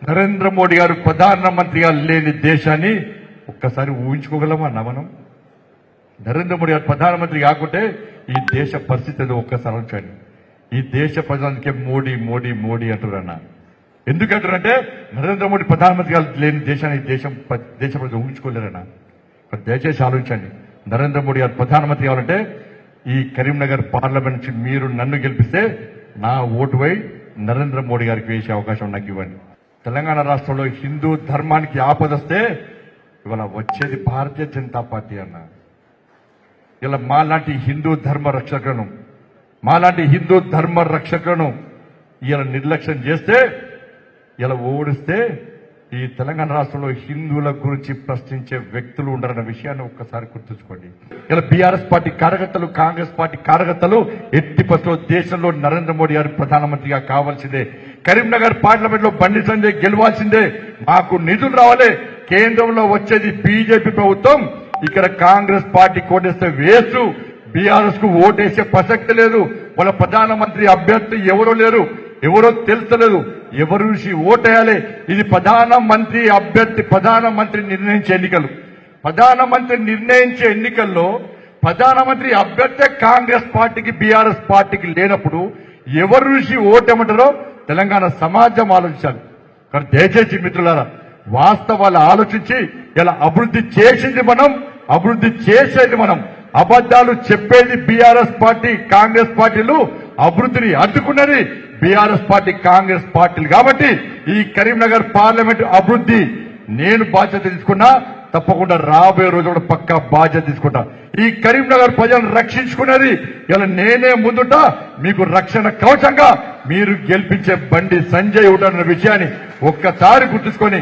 నరేంద్ర మోడీ గారు ప్రధానమంత్రిగా లేని దేశాన్ని ఒక్కసారి ఊహించుకోగలమా మనం? నరేంద్ర మోడీ గారు ప్రధానమంత్రి కాకుంటే ఈ దేశ పరిస్థితి ఏదో ఒక్కసారి ఆలోచించండి. ఈ దేశ ప్రజలకే మోడీ మోడీ మోడీ అంటున్నారన్న. ఎందుకంటారంటే నరేంద్ర మోడీ ప్రధానమంత్రిగా లేని దేశాన్ని దేశ ప్రజలు ఊహించుకోలేరన్న. దయచేసి ఆలోచించండి. నరేంద్ర మోడీ గారు ప్రధానమంత్రి కావాలంటే ఈ కరీంనగర్ పార్లమెంట్ నుంచి మీరు నన్ను గెలిపిస్తే నా ఓటు వై నరేంద్ర మోడీ గారికి వేసే అవకాశం నాకు ఇవ్వండి. తెలంగాణ రాష్ట్రంలో హిందూ ధర్మానికి ఆపదొస్తే ఇవాళ వచ్చేది భారతీయ జనతా పార్టీ అన్న. ఇలా మాలాంటి హిందూ ధర్మ రక్షకులను ఇలా నిర్లక్ష్యం చేస్తే ఇలా ఓడిస్తే ఈ తెలంగాణ రాష్ట్రంలో హిందువుల గురించి ప్రశ్నించే వ్యక్తులు ఉండరన్న విషయాన్ని ఒక్కసారి గుర్తుంచుకోండి. ఇలా బీఆర్ఎస్ పార్టీ కార్యకర్తలు, కాంగ్రెస్ పార్టీ కార్యకర్తలు ఎట్టి పరిస్థితుల్లో దేశంలో నరేంద్ర మోడీ గారు ప్రధానమంత్రిగా కావాల్సిందే. కరీంనగర్ పార్లమెంట్ లో బండి సంజయ్ గెలవాల్సిందే. మాకు నిధులు రావాలి. కేంద్రంలో వచ్చేది బీజేపీ ప్రభుత్వం, ఇక్కడ కాంగ్రెస్ పార్టీ కోటేస్తే వేస్తూ బీఆర్ఎస్ కు ఓటేసే ప్రసక్తి లేదు. వాళ్ళ ప్రధానమంత్రి అభ్యర్థి ఎవరో లేరు, ఎవరో తెలుస్తలేదు. ఎవరు చూసి ఓటేయాలి? ఇది ప్రధానమంత్రి అభ్యర్థి, ప్రధానమంత్రి నిర్ణయించే ఎన్నికలు. ప్రధానమంత్రి నిర్ణయించే ఎన్నికల్లో ప్రధానమంత్రి అభ్యర్థి కాంగ్రెస్ పార్టీకి బీఆర్ఎస్ పార్టీకి లేనప్పుడు ఎవరు చూసి ఓటేమంటారో తెలంగాణ సమాజం ఆలోచించాలి. కానీ దయచేసి మిత్రులారా, వాస్తవాలు ఆలోచించి ఇలా అభివృద్ధి చేసింది మనం, అభివృద్ధి చేసేది మనం. అబద్దాలు చెప్పేది బీఆర్ఎస్ పార్టీ, కాంగ్రెస్ పార్టీలు. అభివృద్ధిని అడ్డుకున్నది బీఆర్ఎస్ పార్టీ, కాంగ్రెస్ పార్టీలు. కాబట్టి ఈ కరీంనగర్ పార్లమెంట్ అభివృద్ధి నేను బాధ్యత తీసుకున్నా, తప్పకుండా రాబోయే రోజు కూడా పక్కా బాధ్యత తీసుకుంటా. ఈ కరీంనగర్ ప్రజలను రక్షించుకునేది ఇలా నేనే ముందుట మీకు రక్షణ కవచంగా మీరు గెలిపించే బండి సంజయ్ ఉంటారన్న విషయాన్ని ఒక్కసారి గుర్తుంచుకొని